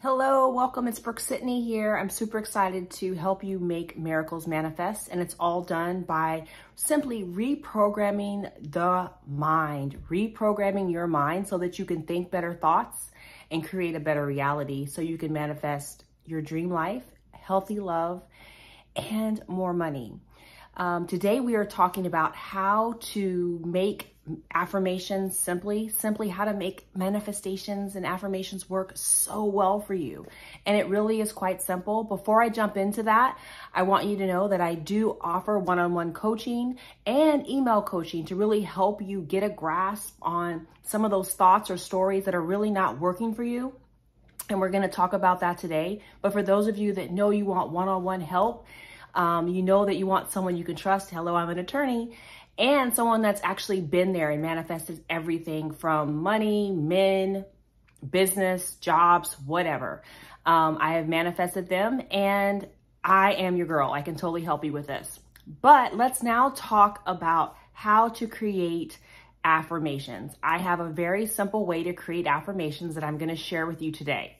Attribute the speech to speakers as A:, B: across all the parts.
A: Hello, welcome. It's Brooke-Sidney here. I'm super excited to help you make miracles manifest, and it's all done by simply reprogramming the mind, reprogramming your mind so that you can think better thoughts and create a better reality so you can manifest your dream life, healthy love, and more money. Today we are talking about how to make affirmations simply how to make manifestations and affirmations work so well for you. And it really is quite simple. Before I jump into that, I want you to know that I do offer one-on-one coaching and email coaching to really help you get a grasp on some of those thoughts or stories that are really not working for you. And we're going to talk about that today. But for those of you that know you want one-on-one help, you know that you want someone you can trust. Hello, I'm an attorney. And someone that's actually been there and manifested everything from money, men, business, jobs, whatever. I have manifested them and I am your girl. I can totally help you with this. But let's now talk about how to create affirmations. I have a very simple way to create affirmations that I'm going to share with you today.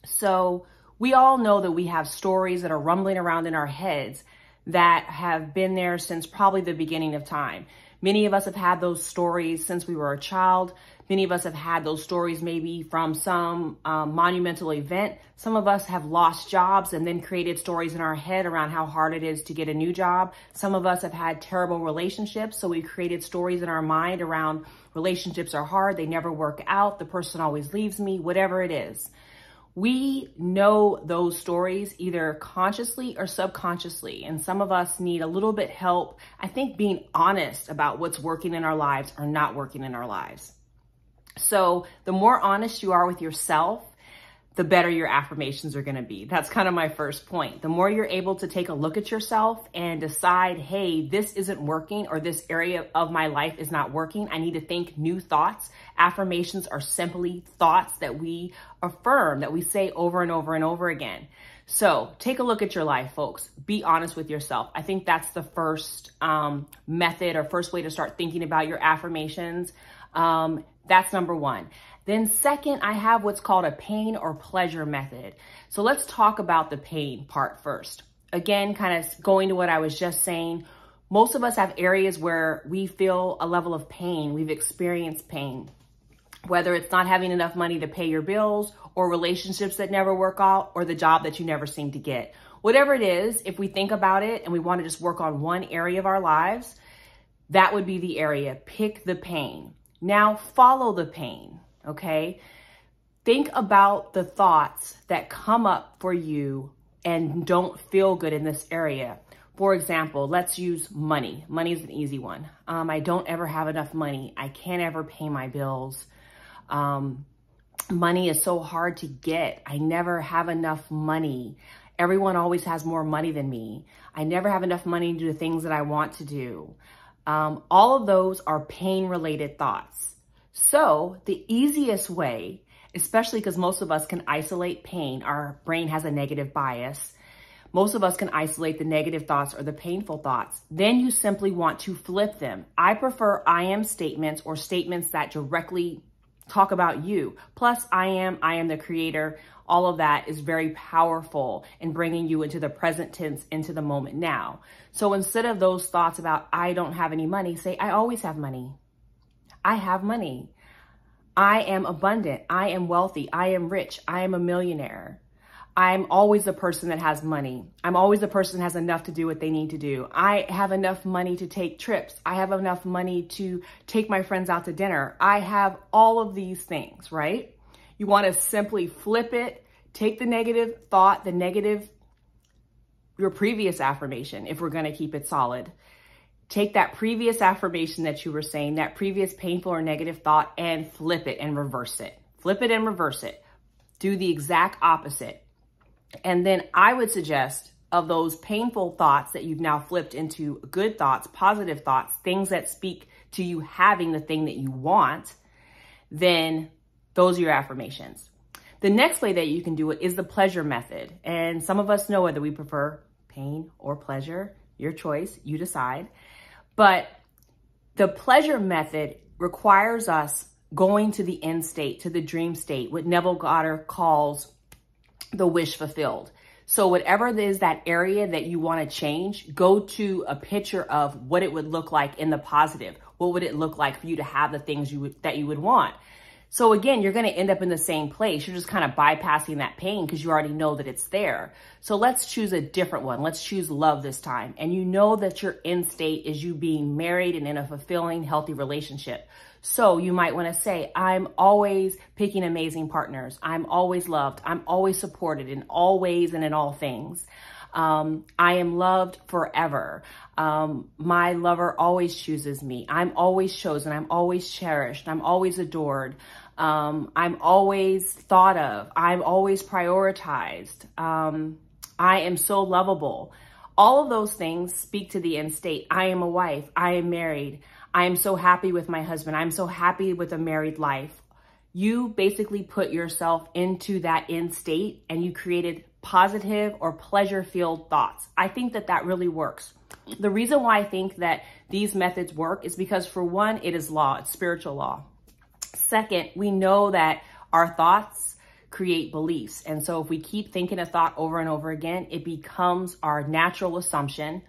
A: So we all know that we have stories that are rumbling around in our heads that have been there since probably the beginning of time. Many of us have had those stories since we were a child. Many of us have had those stories maybe from some monumental event. Some of us have lost jobs and then created stories in our head around how hard it is to get a new job. Some of us have had terrible relationships, so we created stories in our mind around relationships are hard, they never work out, the person always leaves me, whatever it is. We know those stories either consciously or subconsciously, and some of us need a little bit help, I think, being honest about what's working in our lives or not working in our lives. So the more honest you are with yourself, the better your affirmations are going to be. That's kind of my first point. The more you're able to take a look at yourself and decide, hey, this isn't working, or this area of my life is not working, I need to think new thoughts. Affirmations are simply thoughts that we affirm, that we say over and over and over again. So take a look at your life, folks. Be honest with yourself. I think that's the first method or first way to start thinking about your affirmations. That's number one. Then second, I have what's called a pain or pleasure method. So let's talk about the pain part first. Again, kind of going to what I was just saying, most of us have areas where we feel a level of pain. We've experienced pain, whether it's not having enough money to pay your bills or relationships that never work out or the job that you never seem to get. Whatever it is, if we think about it and we want to just work on one area of our lives, that would be the area. Pick the pain. Now follow the pain. Okay, think about the thoughts that come up for you and don't feel good in this area. For example, let's use money. Money is an easy one. I don't ever have enough money. I can't ever pay my bills. Money is so hard to get. I never have enough money. Everyone always has more money than me. I never have enough money to do the things that I want to do. All of those are pain-related thoughts. So the easiest way, especially because most of us can isolate pain, our brain has a negative bias. Most of us can isolate the negative thoughts or the painful thoughts. Then you simply want to flip them. I prefer I am statements or statements that directly talk about you. Plus I am the creator. All of that is very powerful in bringing you into the present tense, into the moment now. So instead of those thoughts about I don't have any money, say I always have money. I have money. I am abundant. I am wealthy. I am rich. I am a millionaire. I'm always the person that has money. I'm always the person that has enough to do what they need to do. I have enough money to take trips. I have enough money to take my friends out to dinner. I have all of these things, right? You want to simply flip it, take the negative thought, your previous affirmation, if we're going to keep it solid. Take that previous affirmation that you were saying, that previous painful or negative thought, and flip it and reverse it. Flip it and reverse it. Do the exact opposite. And then I would suggest of those painful thoughts that you've now flipped into good thoughts, positive thoughts, things that speak to you having the thing that you want, then those are your affirmations. The next way that you can do it is the pleasure method. And some of us know whether we prefer pain or pleasure. Your choice, you decide. But the pleasure method requires us going to the end state, to the dream state, what Neville Goddard calls the wish fulfilled. So whatever it is that area that you want to change, go to a picture of what it would look like in the positive. What would it look like for you to have the things that you would want? So again, you're going to end up in the same place. You're just kind of bypassing that pain because you already know that it's there. So let's choose a different one. Let's choose love this time. And you know that your end state is you being married and in a fulfilling, healthy relationship. So you might want to say, I'm always picking amazing partners. I'm always loved. I'm always supported in all ways and in all things. I am loved forever. My lover always chooses me. I'm always chosen. I'm always cherished. I'm always adored. I'm always thought of. I'm always prioritized. I am so lovable. All of those things speak to the end state. I am a wife. I am married. I am so happy with my husband. I'm so happy with a married life. You basically put yourself into that end state and you created positive or pleasure-filled thoughts. I think that that really works. The reason why I think that these methods work is because, for one, it is law. It's spiritual law. Second, we know that our thoughts create beliefs. And so if we keep thinking a thought over and over again, it becomes our natural assumption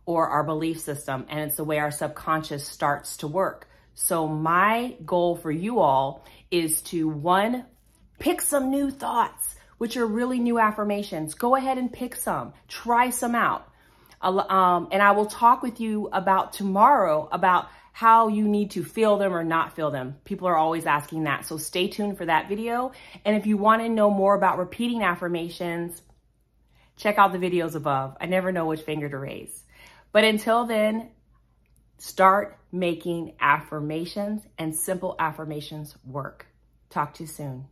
A: or our belief system. And it's the way our subconscious starts to work. So my goal for you all is to, one, pick some new thoughts, which are really new affirmations. Go ahead and pick some, try some out. And I will talk with you about tomorrow about how you need to feel them or not feel them. People are always asking that. So stay tuned for that video. And if you want to know more about repeating affirmations, check out the videos above. I never know which finger to raise. But until then, start making affirmations, and simple affirmations work. Talk to you soon.